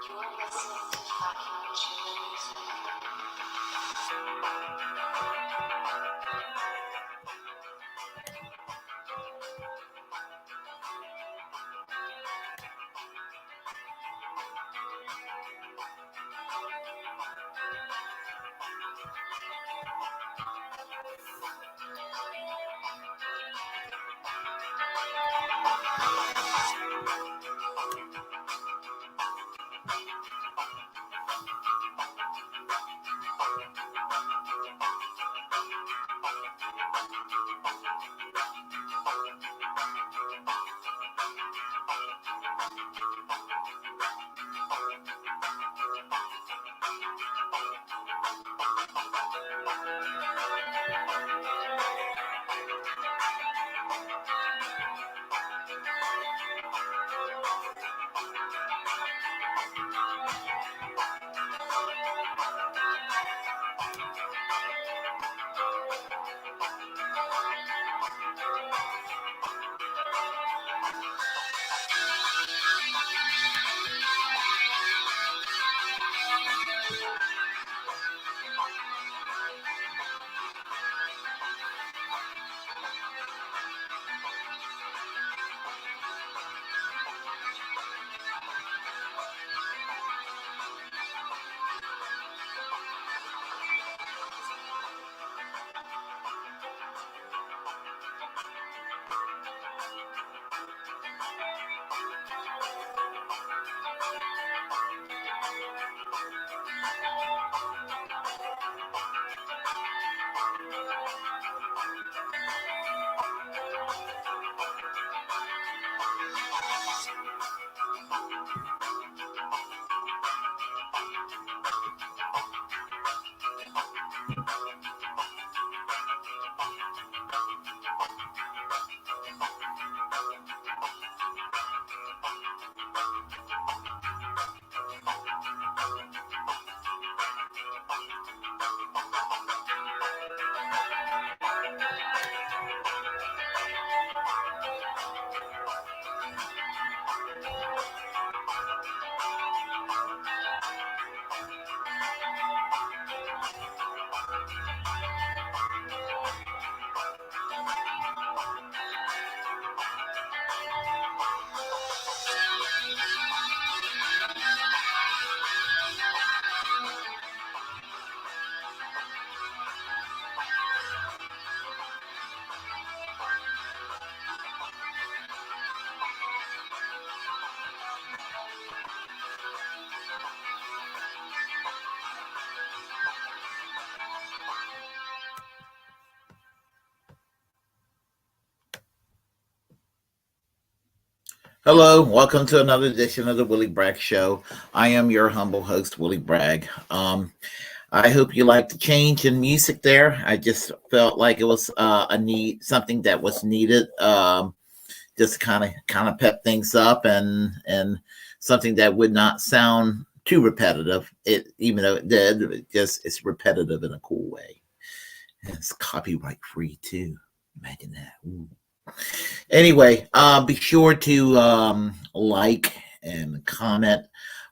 You're listening to Talking Chili Music. Hello, welcome to another edition of the Willie Bragg Show. I am your humble host, Willie Bragg. I hope you like the change in music there. I just felt like it was something that was needed, just kind of pep things up and something that would not sound too repetitive. Even though it did, it's repetitive in a cool way. And it's copyright free too. Imagine that. Ooh. Anyway, be sure to like and comment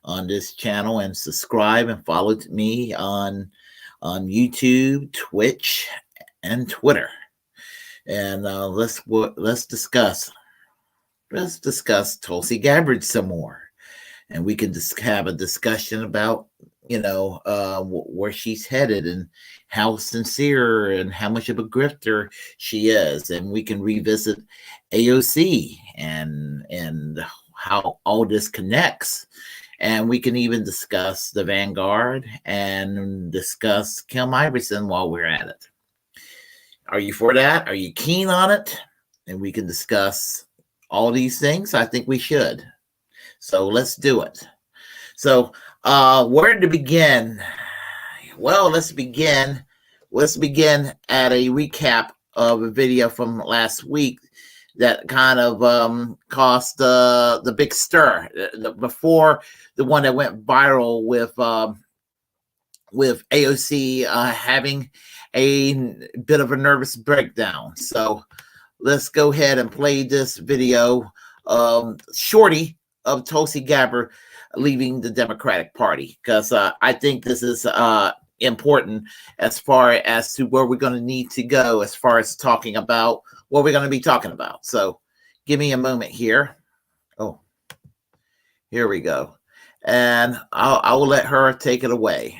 on this channel and subscribe and follow me on YouTube, Twitch, and Twitter. And let's discuss Tulsi Gabbard some more, and we can just have a discussion about where she's headed and how sincere and how much of a grifter she is, and we can revisit AOC and how all this connects, and we can even discuss the Vanguard and discuss Kim Iverson while we're at it. Are you for that? Are you keen on it? And we can discuss all these things. I think we should. So let's do it. So where to begin? Well, let's begin at a recap of a video from last week that kind of caused the big stir before the one that went viral with AOC having a bit of a nervous breakdown. So let's go ahead and play this video, shorty of Tulsi Gabbard leaving the Democratic Party, because I think this is important as far as to where we're going to need to go as far as talking about what we're going to be talking about. So give me a moment here. Oh, here we go. And I will let her take it away.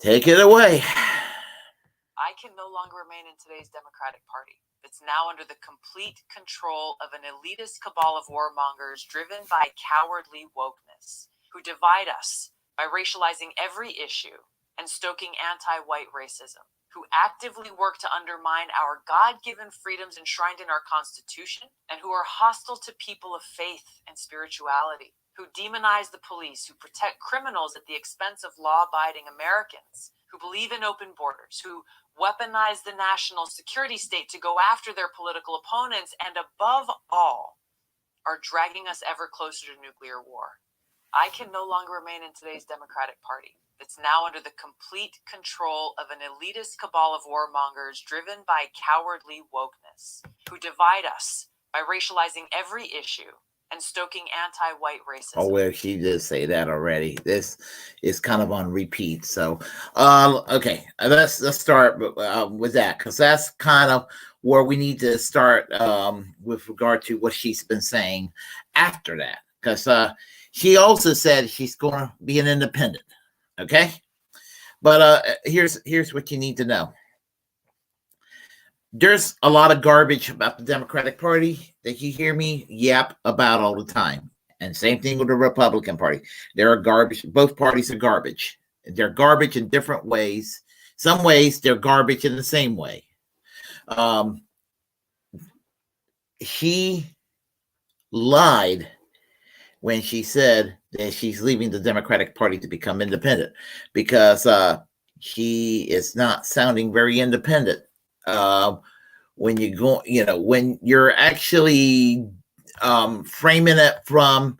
Take it away. I can no longer remain in today's Democratic Party. It's now under the complete control of an elitist cabal of warmongers driven by cowardly wokeness, who divide us by racializing every issue and stoking anti-white racism, who actively work to undermine our God-given freedoms enshrined in our Constitution, and who are hostile to people of faith and spirituality, who demonize the police, who protect criminals at the expense of law-abiding Americans, who believe in open borders, who weaponize the national security state to go after their political opponents, and above all, are dragging us ever closer to nuclear war. I can no longer remain in today's Democratic Party. It's now under the complete control of an elitist cabal of warmongers driven by cowardly wokeness, who divide us by racializing every issue and stoking anti-white racism. Oh, well, she did say that already. This is kind of on repeat. So, okay, let's start with that, because that's kind of where we need to start with regard to what she's been saying after that, because she also said she's going to be an independent. Okay, but here's what you need to know. There's a lot of garbage about the Democratic Party that you hear me yap about all the time. And same thing with the Republican Party. They're garbage. Both parties are garbage. They're garbage in different ways. Some ways they're garbage in the same way. She lied when she said that she's leaving the Democratic Party to become independent, because she is not sounding very independent. When you go, when you're actually framing it from,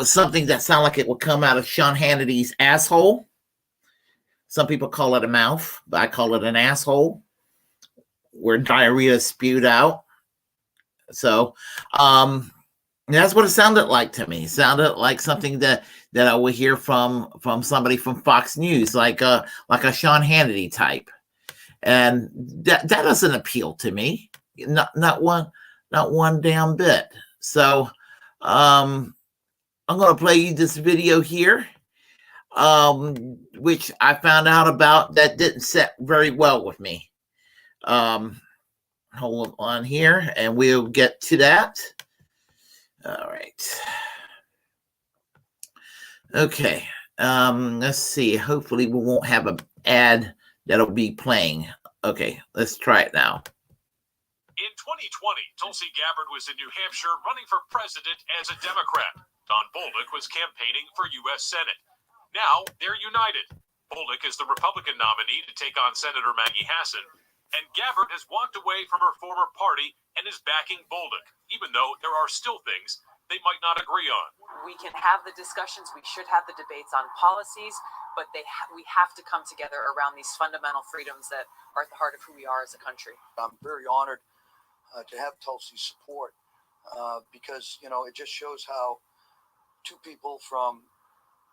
something that sounds like it would come out of Sean Hannity's asshole. Some people call it a mouth, but I call it an asshole, where diarrhea is spewed out. So that's what it sounded like to me. It sounded like something that I would hear from somebody from Fox News, like a Sean Hannity type. And that doesn't appeal to me, not one damn bit. So I'm going to play you this video here, which I found out about that didn't set very well with me. Hold on here, and we'll get to that. All right. Okay. Let's see. Hopefully we won't have an ad that'll be playing. Okay, let's try it now. In 2020, Tulsi Gabbard was in New Hampshire running for president as a Democrat. John Boldoc was campaigning for U.S. Senate. Now they're united. Boldoc is the Republican nominee to take on Senator Maggie Hassan, and Gabbard has walked away from her former party and is backing Boldoc, even though there are still things they might not agree on. We can have the discussions, we should have the debates on policies, but we have to come together around these fundamental freedoms that are at the heart of who we are as a country. I'm very honored to have Tulsi's support because, it just shows how two people from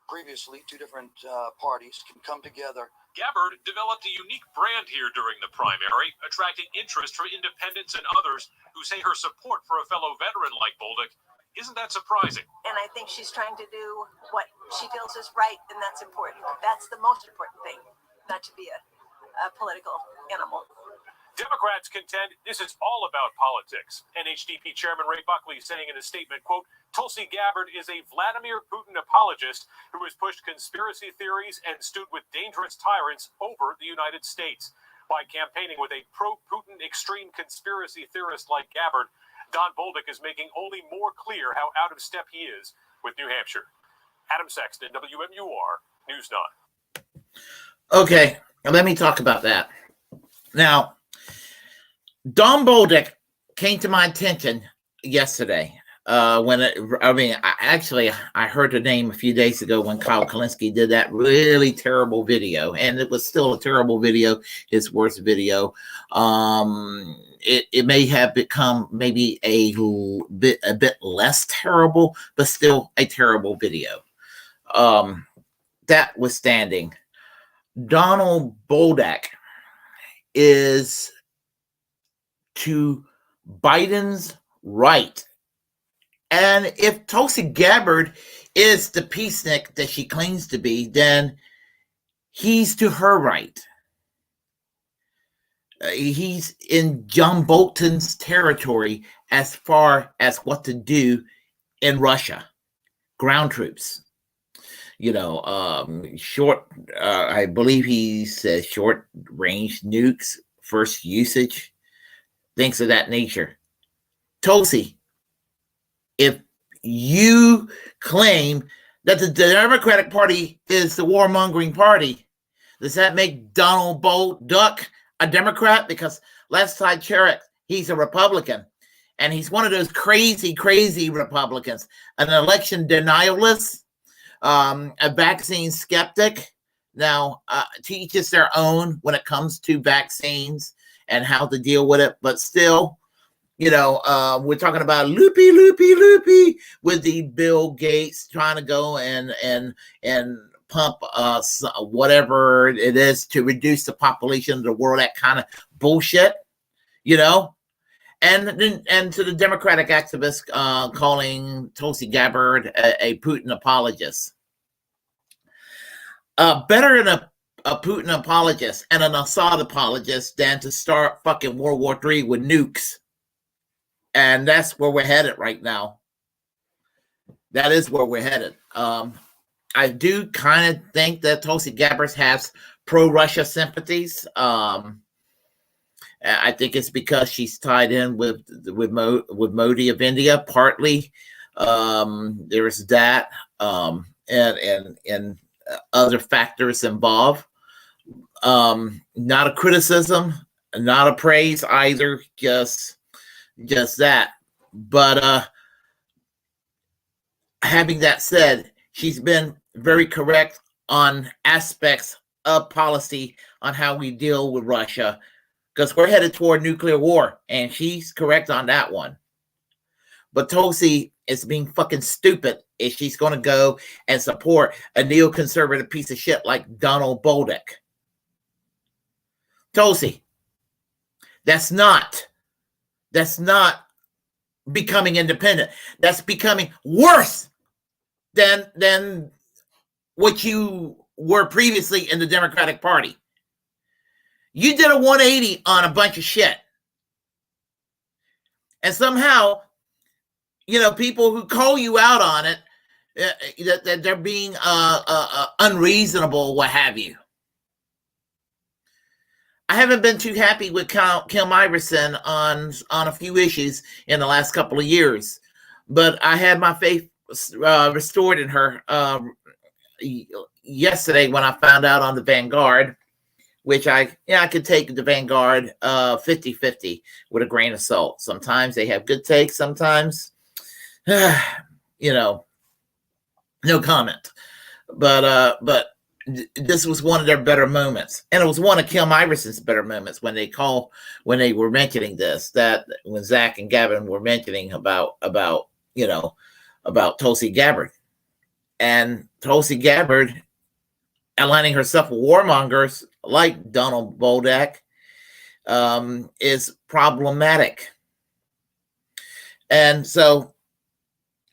previously two different parties can come together. Gabbard developed a unique brand here during the primary, attracting interest from independents and others who say her support for a fellow veteran like Boldoc isn't that surprising. And I think she's trying to do what she feels is right, and that's important. That's the most important thing, not to be a political animal. Democrats contend this is all about politics. NHDP Chairman Ray Buckley saying in a statement, quote, Tulsi Gabbard is a Vladimir Putin apologist who has pushed conspiracy theories and stood with dangerous tyrants over the United States. By campaigning with a pro-Putin extreme conspiracy theorist like Gabbard, Don Boldoc is making only more clear how out of step he is with New Hampshire. Adam Sexton, WMUR, News 9. Okay, let me talk about that. Now, Don Boldoc came to my attention yesterday. I heard the name a few days ago when Kyle Kalinske did that really terrible video, and it was still a terrible video, his worst video. it may have become maybe a bit less terrible, but still a terrible video. That withstanding, Donald Boldoc is to Biden's right. And if Tulsi Gabbard is the peacenik that she claims to be, then he's to her right. He's in John Bolton's territory as far as what to do in Russia. Ground troops. Short, I believe he says short range nukes, first usage, things of that nature. Tulsi, if you claim that the Democratic Party is the warmongering party, does that make Donald Boldoc a Democrat? Because last I checked, he's a Republican, and he's one of those crazy Republicans, an election denialist, a vaccine skeptic. Now, to each is their own when it comes to vaccines and how to deal with it, but still, we're talking about loopy with the Bill Gates trying to go and pump whatever it is to reduce the population of the world, that kind of bullshit, and to the Democratic activists calling Tulsi Gabbard a Putin apologist. Better than a Putin apologist and an Assad apologist than to start fucking World War III with nukes. And that's where we're headed right now. That is where we're headed. I do kind of think that Tulsi Gabbard has pro-Russia sympathies. I think it's because she's tied in with Modi of India, partly. There's that, and other factors involved. Not a criticism, not a praise either. Just that. But having that said, she's been very correct on aspects of policy on how we deal with Russia, because we're headed toward nuclear war, and she's correct on that one. But Tulsi is being fucking stupid if she's going to go and support a neoconservative piece of shit like Donald Boldoc. Tulsi, that's not becoming independent. That's becoming worse than what you were previously in the Democratic Party. You did a 180 on a bunch of shit. And somehow, people who call you out on it, that they're being unreasonable, what have you. I haven't been too happy with Kim Iverson on a few issues in the last couple of years, but I had my faith restored in her yesterday when I found out on the Vanguard, which I could take the Vanguard 50-50 with a grain of salt. Sometimes they have good takes, sometimes, no comment. But this was one of their better moments, and it was one of Kim Iverson's better moments when they were mentioning this, that when Zach and Gavin were mentioning about Tulsi Gabbard, and Tulsi Gabbard aligning herself with warmongers like Donald Boldoc is problematic. And so,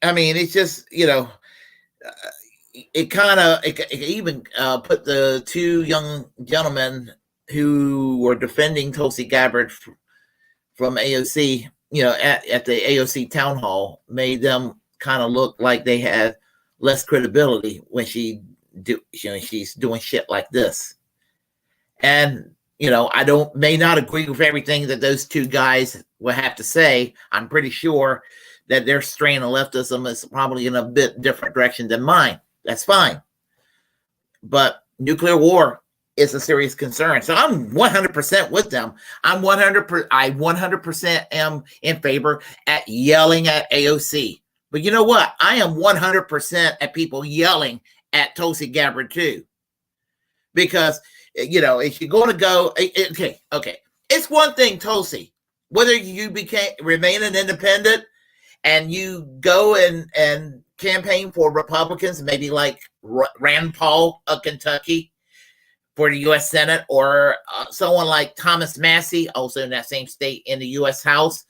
I mean, it's just, it even put the two young gentlemen who were defending Tulsi Gabbard from AOC, at the AOC town hall, made them kind of look like they had less credibility when she's doing shit like this. And I may not agree with everything that those two guys will have to say. I'm pretty sure that their strain of leftism is probably in a bit different direction than mine. That's fine. But nuclear war is a serious concern. So I'm 100% with them. I 100% am in favor at yelling at AOC. But you know what? I am 100% at people yelling at Tulsi Gabbard too. Because, if you're going to go, okay. It's one thing, Tulsi, whether you remain an independent and you go and campaign for Republicans, maybe like Rand Paul of Kentucky for the U.S. Senate, or someone like Thomas Massey, also in that same state in the U.S. House,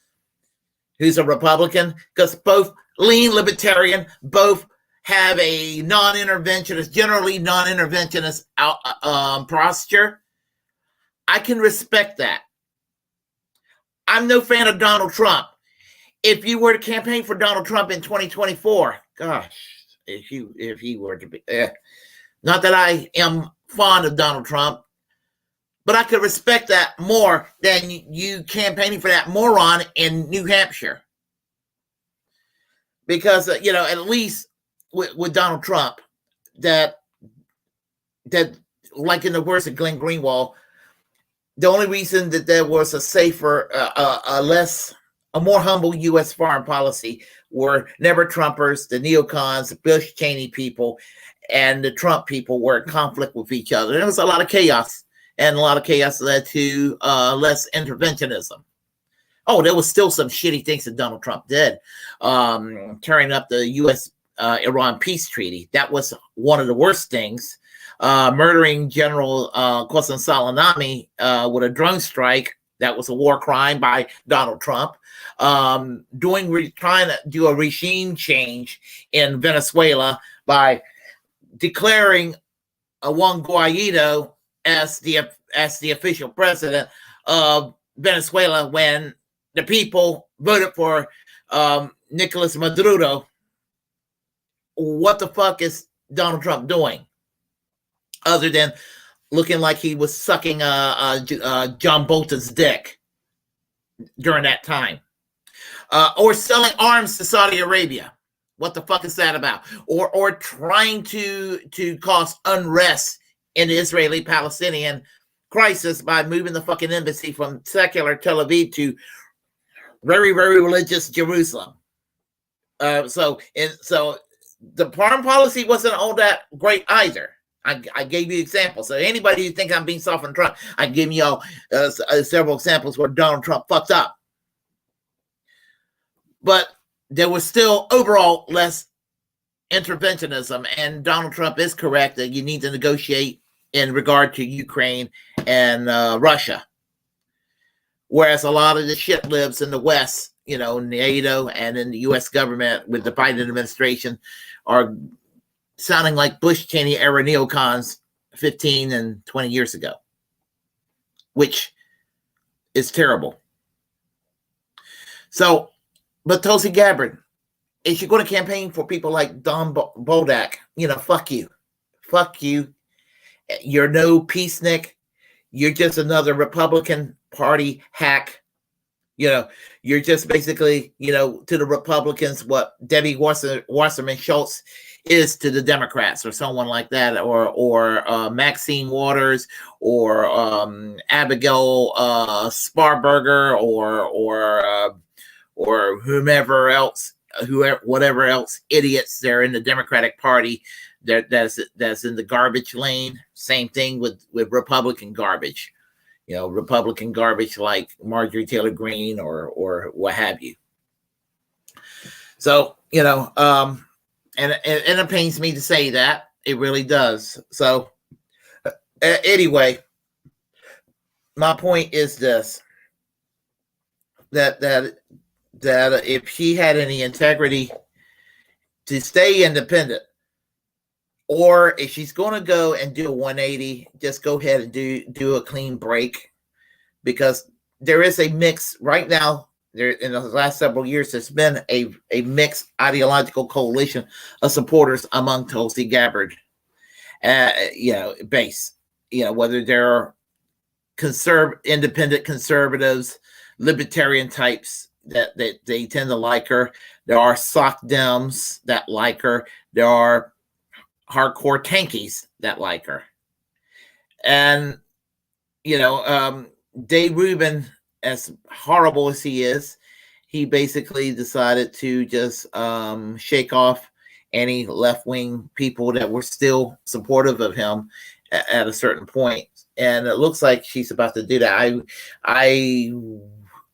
who's a Republican, because both lean libertarian, both have a non-interventionist, generally non-interventionist posture. I can respect that. I'm no fan of Donald Trump. If you were to campaign for Donald Trump in 2024, gosh, if he were to be, not that I am fond of Donald Trump, but I could respect that more than you campaigning for that moron in New Hampshire. Because, at least with Donald Trump, that like in the words of Glenn Greenwald, the only reason that there was a safer, a more humble U.S. foreign policy were never Trumpers, the neocons, the Bush-Cheney people, and the Trump people were in conflict with each other. There was a lot of chaos, and a lot of chaos led to less interventionism. Oh, there was still some shitty things that Donald Trump did. Tearing up the U.S.-Iran peace treaty. That was one of the worst things. Murdering General Qasem Soleimani with a drone strike. That was a war crime by Donald Trump. Trying to do a regime change in Venezuela by declaring Juan Guaido as the official president of Venezuela when the people voted for Nicolas Maduro. What the fuck is Donald Trump doing? Other than looking like he was sucking John Bolton's dick during that time. Or selling arms to Saudi Arabia. What the fuck is that about? Or trying to cause unrest in the Israeli-Palestinian crisis by moving the fucking embassy from secular Tel Aviv to very, very religious Jerusalem. So the foreign policy wasn't all that great either. I gave you examples. So anybody who thinks I'm being soft on Trump, I give you all several examples where Donald Trump fucked up. But there was still overall less interventionism, and Donald Trump is correct that you need to negotiate in regard to Ukraine and Russia. Whereas a lot of the shit lives in the West, NATO and in the U.S. government with the Biden administration are sounding like Bush-Cheney era neocons 15 and 20 years ago, which is terrible. So, but Tulsi Gabbard, if you're going to campaign for people like John Boldoc, fuck you. Fuck you. You're no peacenik. You're just another Republican Party hack. You're just basically, to the Republicans what Debbie Wasserman Schultz is to the Democrats, or someone like that, or Maxine Waters, or Abigail Sparberger, or whomever else, whatever else idiots there in the Democratic Party that's in the garbage lane. Same thing with Republican garbage. Republican garbage like Marjorie Taylor Greene or what have you. So, and it pains me to say that. It really does. So, anyway, my point is this: that if she had any integrity to stay independent, or if she's going to go and do a 180, just go ahead and do a clean break, because there is a mix right now. There, in the last several years, there's been a mixed ideological coalition of supporters among Tulsi Gabbard, base. Whether they're independent conservatives, libertarian types that they tend to like her. There are sock Dems that like her. There are hardcore tankies that like her. And, Dave Rubin, as horrible as he is, he basically decided to just shake off any left-wing people that were still supportive of him at a certain point. And it looks like she's about to do that.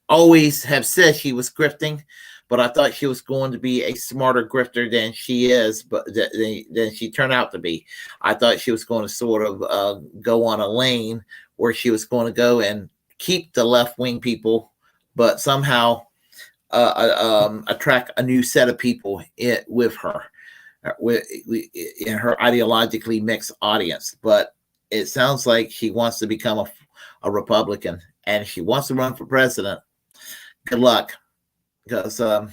always have said she was grifting, but I thought she was going to be a smarter grifter than she is, but than she turned out to be. I thought she was going to sort of go on a lane where she was going to go and keep the left-wing people, but somehow attract a new set of people with her, in her ideologically mixed audience. But it sounds like she wants to become a Republican, and if she wants to run for president, good luck, because they're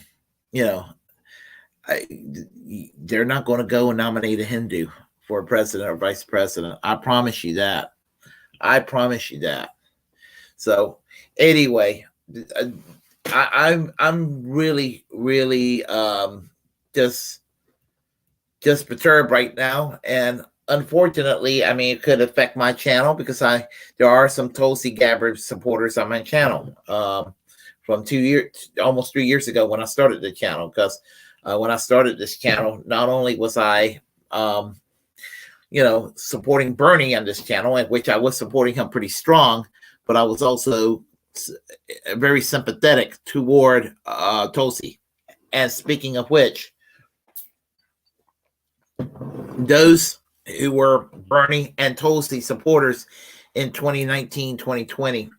not going to go and nominate a Hindu for president or vice president. I promise you that. So anyway, I'm really just perturbed right now, and unfortunately, I mean, it could affect my channel because there are some Tulsi Gabbard supporters on my channel from almost 3 years ago when I started the channel. Because when I started this channel, not only was I supporting Bernie on this channel, in which I was supporting him pretty strong, but I was also very sympathetic toward Tulsi. And speaking of which, those who were Bernie and Tulsi supporters in 2019, 2020,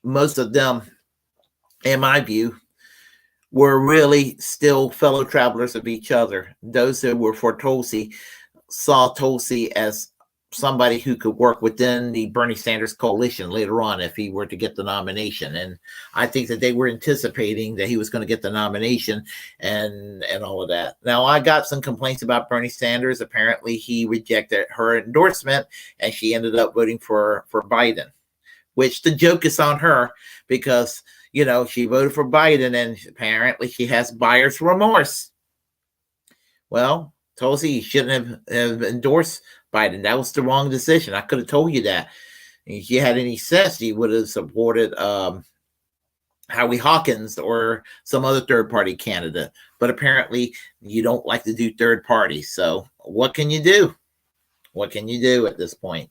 most of them, in my view, were really still fellow travelers of each other. Those that were for Tulsi saw Tulsi as somebody who could work within the Bernie Sanders coalition later on if he were to get the nomination. And I think that they were anticipating that he was going to get the nomination and all of that. Now, I got some complaints about Bernie Sanders. Apparently, he rejected her endorsement and she ended up voting for Biden, which the joke is on her because, she voted for Biden and apparently she has buyer's remorse. Well, Tulsi shouldn't have endorsed Biden. That was the wrong decision. I could have told you that. If you had any sense, you would have supported Howie Hawkins or some other third-party candidate. But apparently, you don't like to do third parties. So what can you do? What can you do at this point?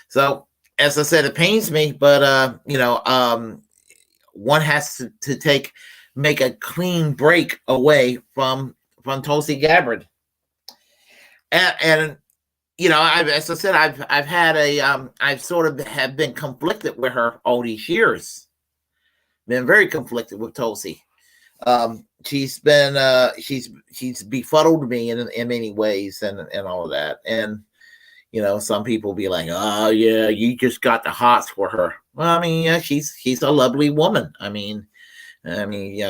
So, as I said, it pains me, but one has to make a clean break away from Tulsi Gabbard. And as I said, I've had I've sort of have been conflicted with her all these years. Been very conflicted with Tulsi. She's been she's befuddled me in many ways and all of that. And some people be like, oh yeah, you just got the hots for her. Well, I mean, yeah, she's a lovely woman. I mean,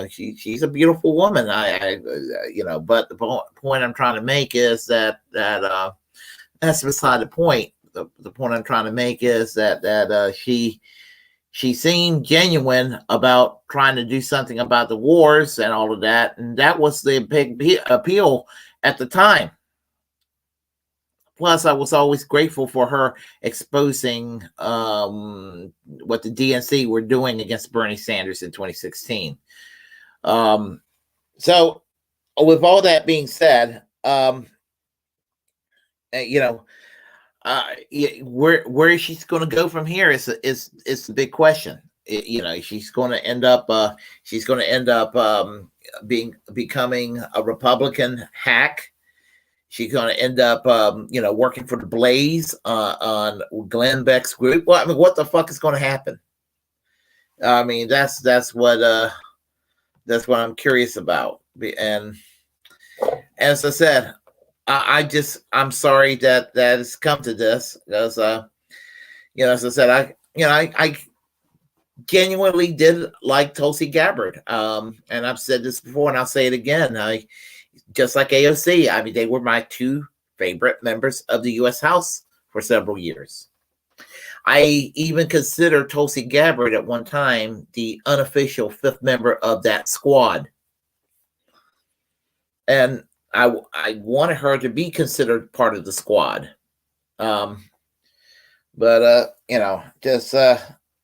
she's a beautiful woman. But the point I'm trying to make is that that's beside the point. The point I'm trying to make is that she seemed genuine about trying to do something about the wars and all of that, and that was the big appeal at the time. Plus, I was always grateful for her exposing what the DNC were doing against Bernie Sanders in 2016. So, with all that being said, where she's going to go from here is the big question. She's going to end up becoming a Republican hack. She's going to end up, working for the Blaze on Glenn Beck's group. Well, I mean, what the fuck is going to happen? I mean, that's what I'm curious about. And as I said, I'm sorry that it's come to this because, as I said, I genuinely did like Tulsi Gabbard. And I've said this before and I'll say it again. Just like AOC, I mean, they were my two favorite members of the U.S. House for several years. I even considered Tulsi Gabbard at one time the unofficial fifth member of that squad. And I wanted her to be considered part of the squad.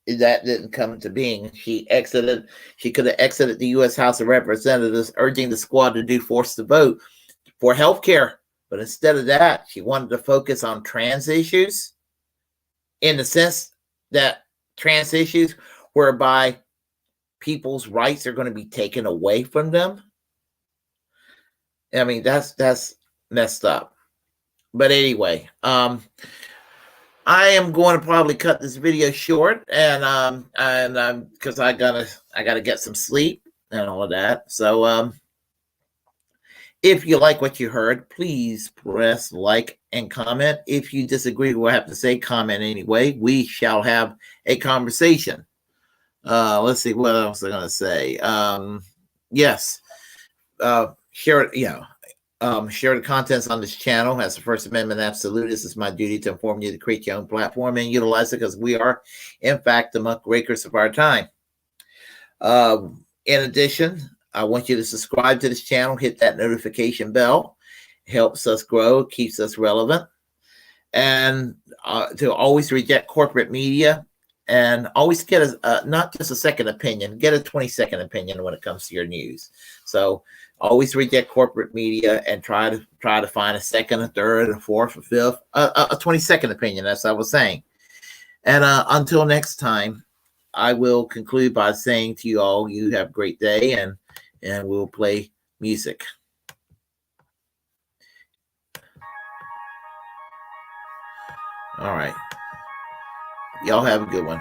That didn't come to being. She could have exited the U.S. House of Representatives, urging the squad to do forced to vote for health care. But instead of that, she wanted to focus on trans issues in the sense that trans issues whereby people's rights are going to be taken away from them. I mean, that's messed up. But anyway, I am going to probably cut this video short, and because I gotta get some sleep and all of that. So if you like what you heard, please press like and comment. If you disagree with what I have to say, comment anyway. We shall have a conversation. Let's see what else I'm gonna say. Yes, share share the contents on this channel. As a First Amendment absolutist, it's my duty to inform you to create your own platform and utilize it, because we are, in fact, the muckrakers of our time. In addition, I want you to subscribe to this channel, hit that notification bell. It helps us grow, keeps us relevant, and to always reject corporate media, and always get not just a second opinion, get a 20-second opinion when it comes to your news. So always reject corporate media and try to find a second, a third, a fourth, a fifth, a 20-second opinion, as I was saying. And until next time, I will conclude by saying to you all, you have a great day, and we'll play music. All right. Y'all have a good one.